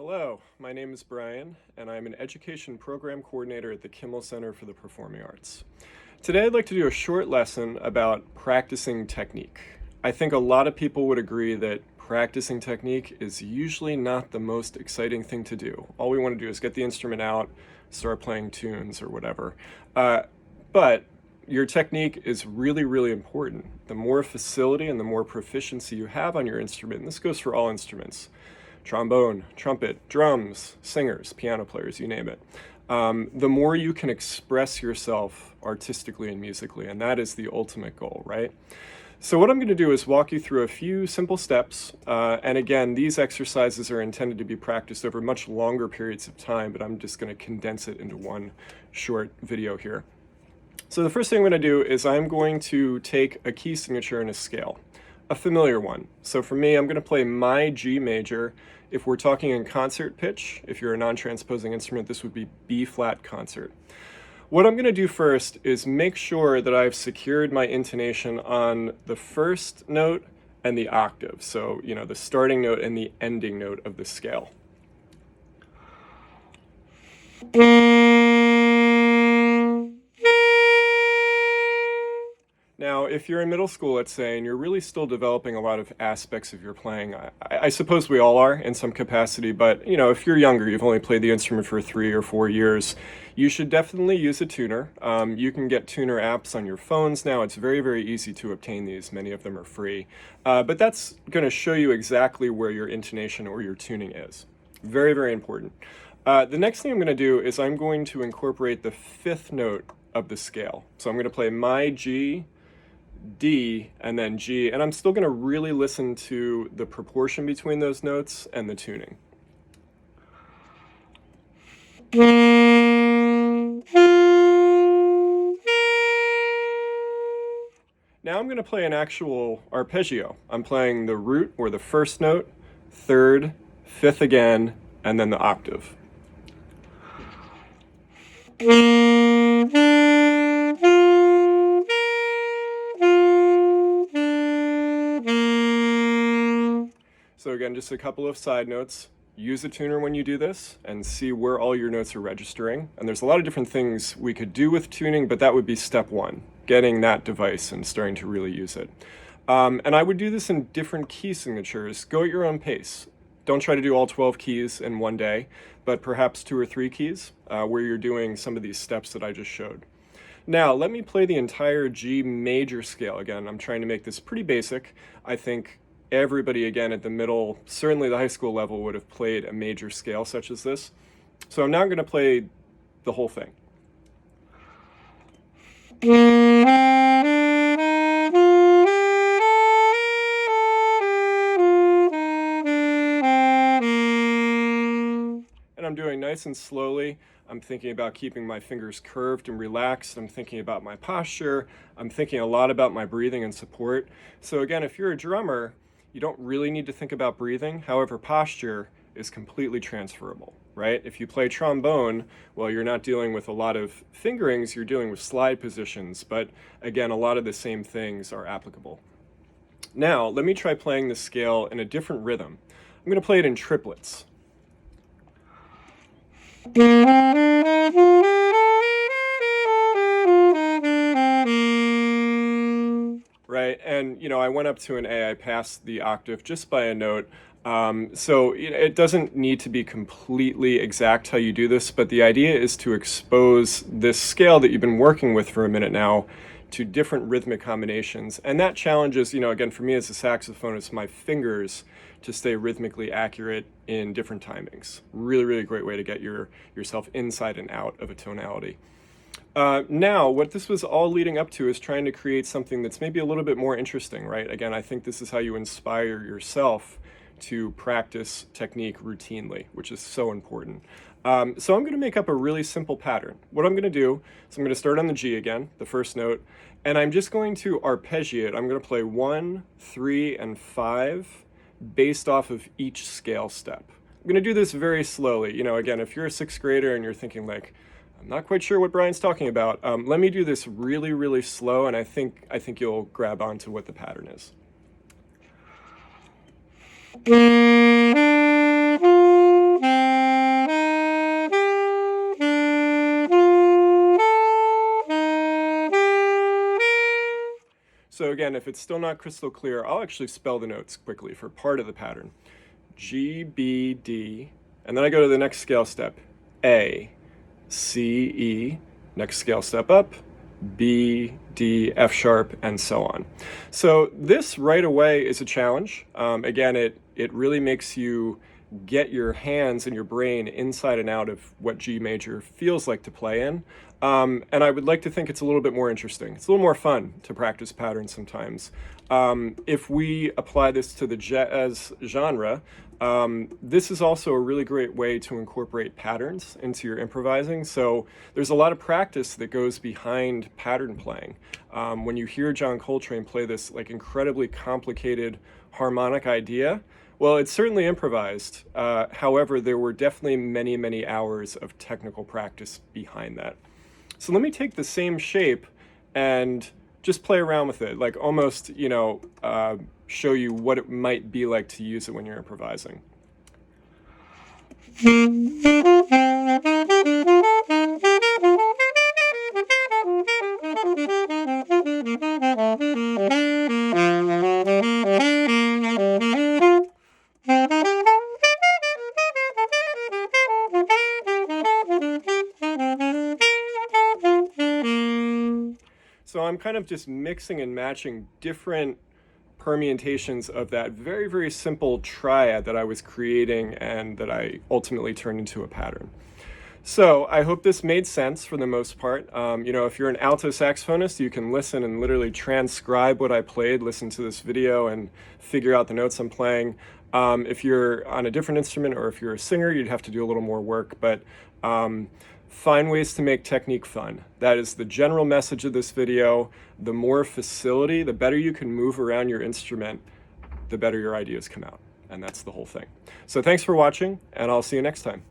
Hello, my name is Brian, and I'm an Education Program Coordinator at the Kimmel Center for the Performing Arts. Today I'd like to do a short lesson about practicing technique. I think a lot of people would agree that practicing technique is usually not the most exciting thing to do. All we want to do is get the instrument out, start playing tunes or whatever. But your technique is really, really important. The more facility and the more proficiency you have on your instrument, and this goes for all instruments, trombone, trumpet, drums, singers, piano players, you name it, the more you can express yourself artistically and musically, and that is the ultimate goal, right? So what I'm going to do is walk you through a few simple steps, and again, these exercises are intended to be practiced over much longer periods of time, but I'm just going to condense it into one short video here. So the first thing I'm going to do is I'm going to take a key signature in a scale, a familiar one. So for me, I'm going to play my G major. If we're talking in concert pitch, if you're a non-transposing instrument, this would be B flat concert. What I'm going to do first is make sure that I've secured my intonation on the first note and the octave. So, the starting note and the ending note of the scale. Now, if you're in middle school, let's say, and you're really still developing a lot of aspects of your playing, I suppose we all are in some capacity, but if you're younger, you've only played the instrument for 3 or 4 years, you should definitely use a tuner. You can get tuner apps on your phones now. It's very, very easy to obtain these. Many of them are free. But that's going to show you exactly where your intonation or your tuning is. Very, very important. The next thing I'm going to do is I'm going to incorporate the fifth note of the scale. So I'm going to play my G, D, and then G, and I'm still going to really listen to the proportion between those notes and the tuning. Now I'm going to play an actual arpeggio. I'm playing the root or the first note, third, fifth again, and then the octave. So again, just a couple of side notes. Use a tuner when you do this and see where all your notes are registering. And there's a lot of different things we could do with tuning, but that would be step one, getting that device and starting to really use it. And I would do this in different key signatures. Go at your own pace. Don't try to do all 12 keys in one day, but perhaps 2 or 3 keys where you're doing some of these steps that I just showed. Now, let me play the entire G major scale. Again, I'm trying to make this pretty basic. I think everybody, again, at the middle, certainly the high school level, would have played a major scale such as this. So I'm now going to play the whole thing. And I'm doing nice and slowly. I'm thinking about keeping my fingers curved and relaxed. I'm thinking about my posture. I'm thinking a lot about my breathing and support. So again, if you're a drummer, you don't really need to think about breathing. However, posture is completely transferable, right? If you play trombone, well, you're not dealing with a lot of fingerings, you're dealing with slide positions. But again, a lot of the same things are applicable. Now, let me try playing the scale in a different rhythm. I'm going to play it in triplets. Right, and I went up to an A, I passed the octave just by a note. So it doesn't need to be completely exact how you do this, but the idea is to expose this scale that you've been working with for a minute now to different rhythmic combinations. And that challenges, again, for me as a saxophonist, my fingers to stay rhythmically accurate in different timings. Really, really great way to get yourself inside and out of a tonality. Now, what this was all leading up to is trying to create something that's maybe a little bit more interesting, right? Again, I think this is how you inspire yourself to practice technique routinely, which is so important. So I'm going to make up a really simple pattern. What I'm going to do is I'm going to start on the G again, the first note, and I'm just going to arpeggiate. I'm going to play 1, 3, and 5 based off of each scale step. I'm going to do this very slowly. Again, if you're a 6th grader and you're thinking like, I'm not quite sure what Brian's talking about, let me do this really, really slow, and I think you'll grab onto what the pattern is. So again, if it's still not crystal clear, I'll actually spell the notes quickly for part of the pattern. G, B, D, and then I go to the next scale step. A, C, E, next scale step up, B, D, F sharp, and so on. So this right away is a challenge. Again, it really makes you get your hands and your brain inside and out of what G major feels like to play in. And I would like to think it's a little bit more interesting. It's a little more fun to practice patterns sometimes. If we apply this to the jazz genre, this is also a really great way to incorporate patterns into your improvising. So there's a lot of practice that goes behind pattern playing. When you hear John Coltrane play this like incredibly complicated harmonic idea, well, it's certainly improvised. However, there were definitely many, many hours of technical practice behind that. So let me take the same shape and just play around with it, like almost, show you what it might be like to use it when you're improvising. So I'm kind of just mixing and matching different permutations of that very, very simple triad that I was creating and that I ultimately turned into a pattern. So I hope this made sense for the most part. If you're an alto saxophonist, you can listen and literally transcribe what I played, listen to this video and figure out the notes I'm playing. If you're on a different instrument or if you're a singer, you'd have to do a little more work, but find ways to make technique fun. That is the general message of this video. The more facility, the better you can move around your instrument, the better your ideas come out. And that's the whole thing. So thanks for watching, and I'll see you next time.